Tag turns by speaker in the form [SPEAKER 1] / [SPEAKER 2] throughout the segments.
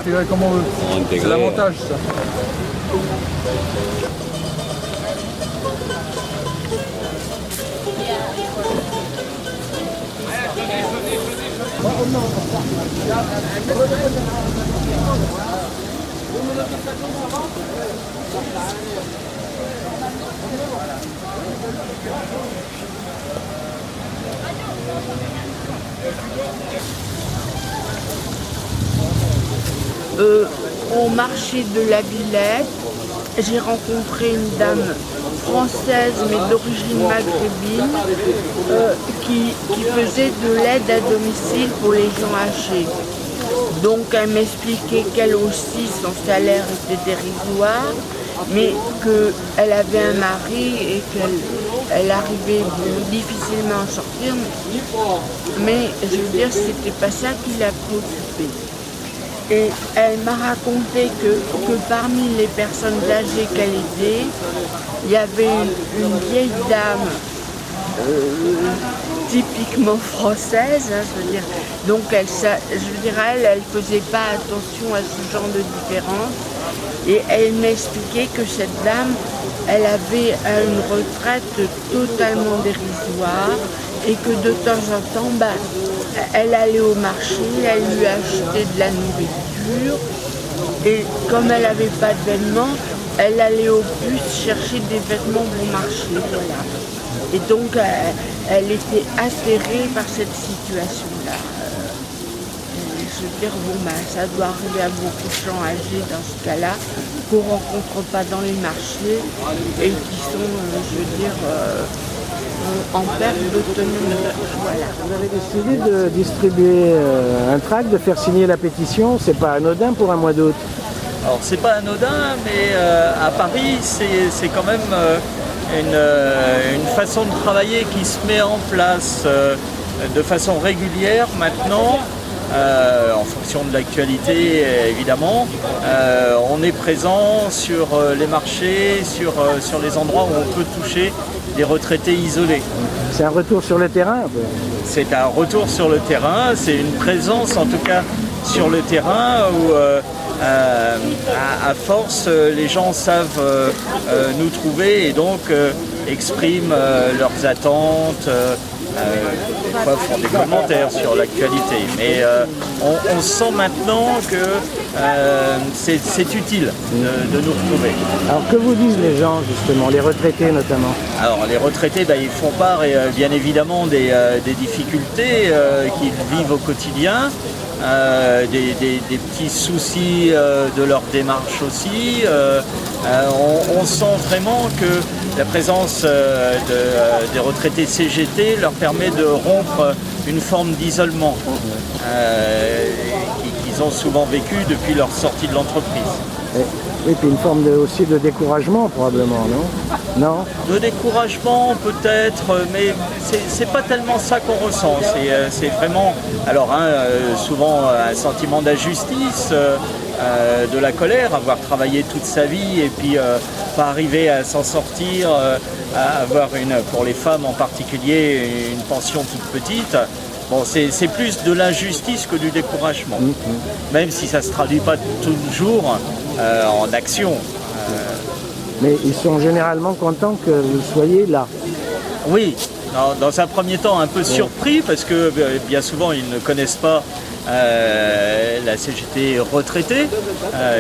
[SPEAKER 1] intégrer comme on veut. C'est l'avantage, ça.
[SPEAKER 2] Au marché de la Villette, j'ai rencontré une dame française mais d'origine maghrébine qui faisait de l'aide à domicile pour les gens âgés. Donc elle m'expliquait qu'elle aussi, son salaire était dérisoire, mais qu'elle avait un mari et qu'elle arrivait difficilement à en sortir. Mais je veux dire, c'était pas ça qui l'a préoccupée. Et elle m'a raconté que parmi les personnes âgées qu'elle aidait, il y avait une vieille dame typiquement française, hein, je veux dire. Donc elle faisait pas attention à ce genre de différence. Et elle m'expliquait que cette dame, elle avait une retraite totalement dérisoire et que de temps en temps, elle allait au marché, elle lui achetait de la nourriture et comme elle n'avait pas de vêtements, elle allait au bus chercher des vêtements bon marché. Voilà. Et donc elle était atterrée par cette situation-là. Je veux dire, ça doit arriver à beaucoup de gens âgés dans ce cas-là, qu'on ne rencontre pas dans les marchés et qui sont, en perte d'autonomie. Voilà.
[SPEAKER 3] Vous avez décidé de distribuer un tract, de faire signer la pétition. C'est pas anodin pour un mois d'août.
[SPEAKER 4] Alors c'est pas anodin, mais à Paris c'est quand même une façon de travailler qui se met en place de façon régulière maintenant. En fonction de l'actualité évidemment, on est présent sur les marchés, sur les endroits où on peut toucher des retraités isolés.
[SPEAKER 3] C'est un retour sur le terrain un peu.
[SPEAKER 4] C'est un retour sur le terrain, c'est une présence en tout cas sur le terrain où à force les gens savent nous trouver et donc expriment leurs attentes. Des fois font des commentaires sur l'actualité, mais on sent maintenant que c'est utile de nous retrouver.
[SPEAKER 3] Alors que vous disent les gens justement, les retraités notamment?
[SPEAKER 4] Alors les retraités, ils font part bien évidemment des difficultés qu'ils vivent au quotidien, des petits soucis de leur démarche aussi. On sent vraiment que la présence des retraités CGT leur permet de rompre une forme d'isolement qu'ils ont souvent vécu depuis leur sortie de l'entreprise.
[SPEAKER 3] Et puis une forme aussi de découragement probablement, non? Non?
[SPEAKER 4] De découragement peut-être, mais c'est pas tellement ça qu'on ressent. C'est vraiment, souvent un sentiment d'injustice, de la colère, avoir travaillé toute sa vie et puis pas arriver à s'en sortir, à avoir pour les femmes en particulier, une pension toute petite. Bon, c'est plus de l'injustice que du découragement, même si ça ne se traduit pas toujours en action.
[SPEAKER 3] Mais ils sont généralement contents que vous soyez là.
[SPEAKER 4] Oui, dans un premier temps un peu surpris parce que bien souvent ils ne connaissent pas la CGT retraitée.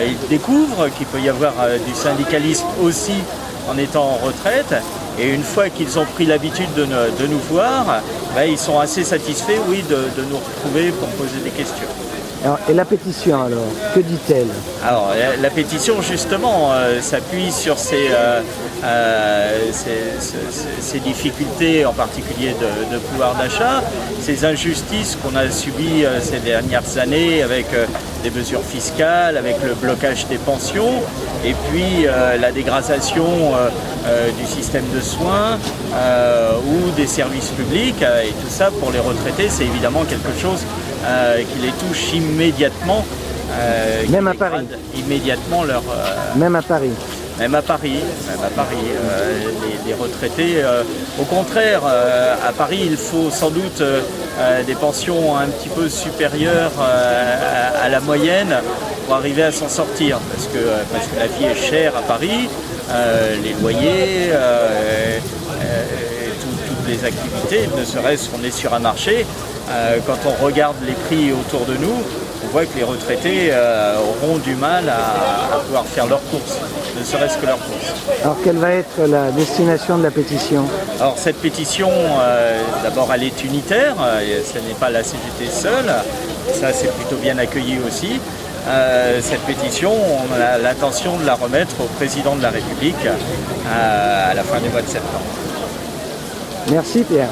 [SPEAKER 4] Ils découvrent qu'il peut y avoir du syndicalisme aussi en étant en retraite. Et une fois qu'ils ont pris l'habitude de nous voir, ils sont assez satisfaits, oui, de nous retrouver pour poser des questions.
[SPEAKER 3] Alors, et la pétition alors, que dit-elle?
[SPEAKER 4] Alors la pétition justement s'appuie sur ces difficultés en particulier de pouvoir d'achat, ces injustices qu'on a subies ces dernières années avec des mesures fiscales, avec le blocage des pensions et puis la dégradation du système de soins ou des services publics et tout ça pour les retraités c'est évidemment quelque chose qui les touche immédiatement.
[SPEAKER 3] Même à Paris.
[SPEAKER 4] Immédiatement leur.
[SPEAKER 3] Même à Paris.
[SPEAKER 4] Même à Paris. Les retraités. Au contraire, à Paris, il faut sans doute des pensions un petit peu supérieures à la moyenne pour arriver à s'en sortir, parce que la vie est chère à Paris, les loyers, toutes les activités, ne serait-ce qu'on est sur un marché. Quand on regarde les prix autour de nous, on voit que les retraités auront du mal à pouvoir faire leurs courses, ne serait-ce que leurs courses.
[SPEAKER 3] Alors quelle va être la destination de la pétition?
[SPEAKER 4] Alors cette pétition, d'abord elle est unitaire, ce n'est pas la CGT seule, ça c'est plutôt bien accueilli aussi. Cette pétition, on a l'intention de la remettre au président de la République à la fin du mois de septembre.
[SPEAKER 3] Merci Pierre.